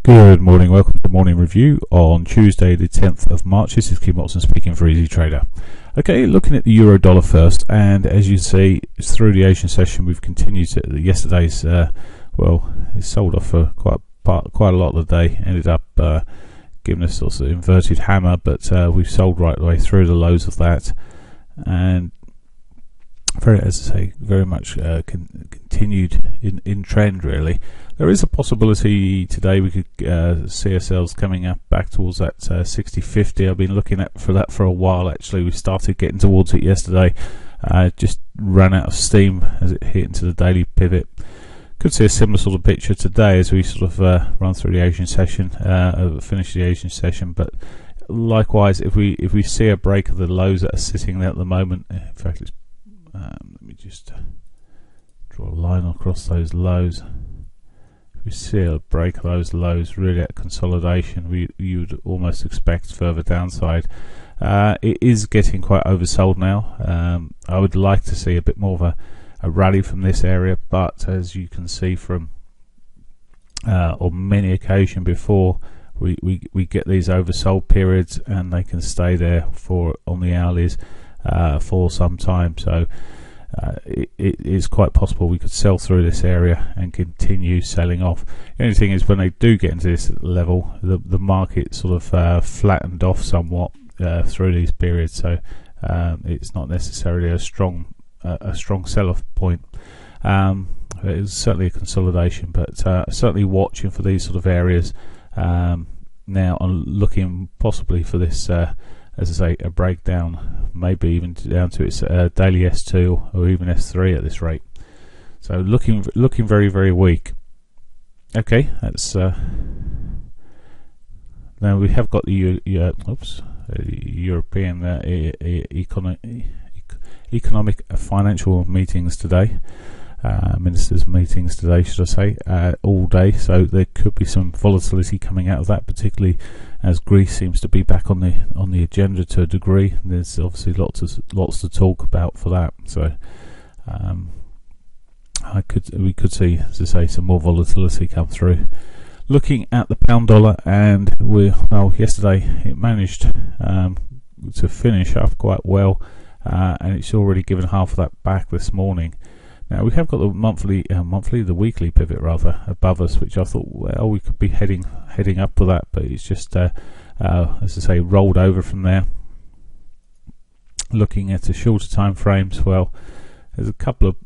Good morning, welcome to the morning review on Tuesday the 10th of March. This is Kim Watson speaking for Easy Trader. Okay, looking at the euro dollar first, and as you see, through the Asian session we've continued to, yesterday's, it sold off for quite a lot of the day, ended up giving us sort of inverted hammer, but we've sold right the way through the lows of that, and very much continued in trend really. There is a possibility today we could see ourselves coming up back towards that 60.50. I've been looking at for that for a while actually. We started getting towards it yesterday, just ran out of steam as it hit into the daily pivot. Could see a similar sort of picture today as we sort of run through the Asian session, finish the Asian session, but likewise if we see a break of the lows that are sitting there at the moment, in fact let's let me just draw a line across those lows. If we see a break of those lows, really at consolidation, you would almost expect further downside. It is getting quite oversold now. I would like to see a bit more of a rally from this area, but as you can see from on many occasions before, we get these oversold periods and they can stay there on the hourlies for some time, so it is quite possible we could sell through this area and continue selling off. The only thing is when they do get into this level, the market sort of flattened off somewhat through these periods, so it's not necessarily a strong sell-off point. It's certainly a consolidation, but certainly watching for these sort of areas now, and looking possibly for this as I say, a breakdown, maybe even down to its daily S2 or even S3 at this rate. So looking very, very weak. Okay, that's now we have got the European economic financial meetings today. Ministers' meetings today, should I say, all day, so there could be some volatility coming out of that, particularly as Greece seems to be back on the agenda to a degree. There's obviously lots to talk about for that, so we could see, as I say, some more volatility come through. Looking at the pound dollar, and yesterday it managed to finish up quite well, and it's already given half of that back this morning. Now we have got the weekly pivot rather above us, which I thought, well, we could be heading up for that, but it's just as I say, rolled over from there. Looking at the shorter time frames, well, there's a couple of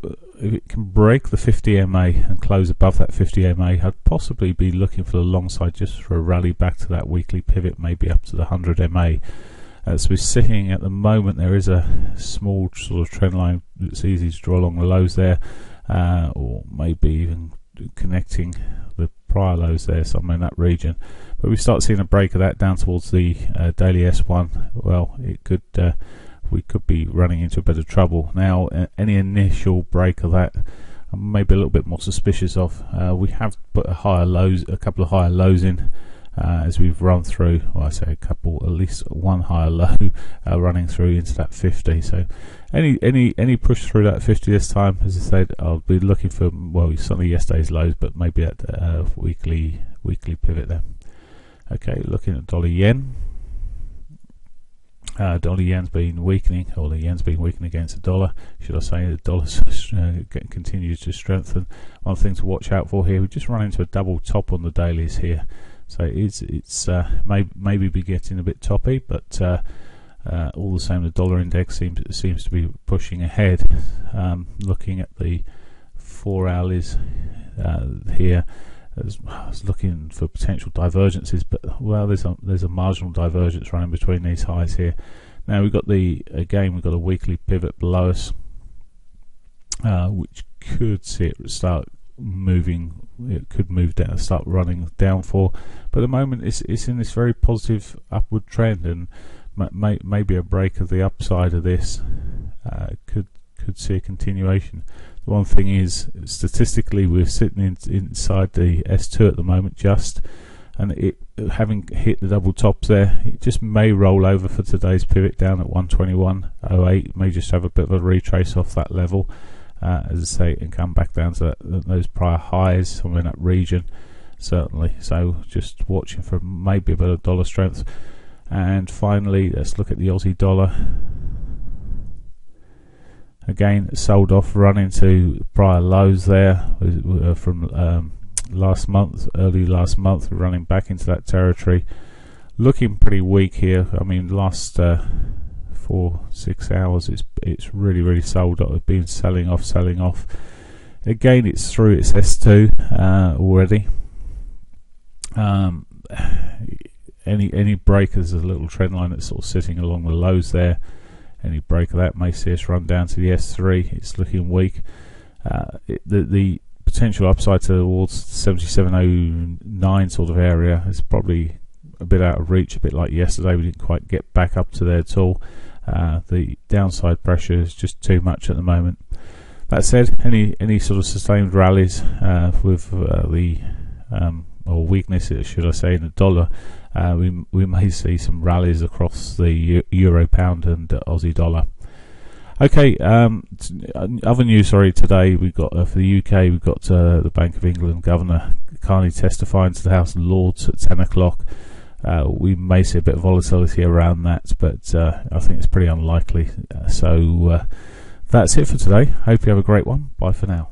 if it can break the 50 MA and close above that 50 MA, I'd possibly be looking for the long side just for a rally back to that weekly pivot, maybe up to the 100 MA. As we're sitting at the moment, there is a small sort of trend line that's easy to draw along the lows there, or maybe even connecting the prior lows there, somewhere in that region. But we start seeing a break of that down towards the daily S1. Well, it could we could be running into a bit of trouble. Now, any initial break of that, I'm maybe a little bit more suspicious of. We have put a couple of higher lows in. As we've run through, well, I say a couple, at least one higher low running through into that 50. So any push through that 50 this time, as I said, I'll be looking for, well, certainly yesterday's lows, but maybe at weekly pivot there. Okay, looking at dollar yen. Dollar yen's been weakening, or the yen's been weakening against the dollar, should I say. The dollar's continues to strengthen. One thing to watch out for here, we just run into a double top on the dailies here. So it's maybe be getting a bit toppy, but all the same, the dollar index seems to be pushing ahead. Looking at the 4 hourlies here, I was looking for potential divergences, but well, there's a marginal divergence running between these highs here. Now we've got a weekly pivot below us, which could see it start moving. It could move down, start running down for, but at the moment it's in this very positive upward trend, and maybe a break of the upside of this could see a continuation. The one thing is, statistically, we're sitting inside the S2 at the moment, and it having hit the double tops there, it just may roll over for today's pivot down at 121.08. May just have a bit of a retrace off that level. As I say, and come back down to those prior highs, somewhere in that region. certainly. So just watching for maybe a bit of dollar strength. And finally, let's look at the Aussie dollar. Again, sold off, running to prior lows there from last month, early last month, running back into that territory. Looking pretty weak here. I mean, last 4-6 hours, it's really sold off. It's been selling off. Again, it's through its S2 already. Any breakers, there's a little trend line that's sort of sitting along the lows there. Any break of that may see us run down to the S3. It's looking weak. The potential upside towards 77.09 sort of area is probably a bit out of reach, a bit like yesterday. We didn't quite get back up to there at all. The downside pressure is just too much at the moment. That said, any sort of sustained rallies with or weakness, should I say, in the dollar, we may see some rallies across the euro, pound, and Aussie dollar. Okay, other news. Today we got for the UK, we've got the Bank of England Governor Carney testifying to the House of Lords at 10 o'clock. We may see a bit of volatility around that, but I think it's pretty unlikely. So that's it for today. Hope you have a great one. Bye for now.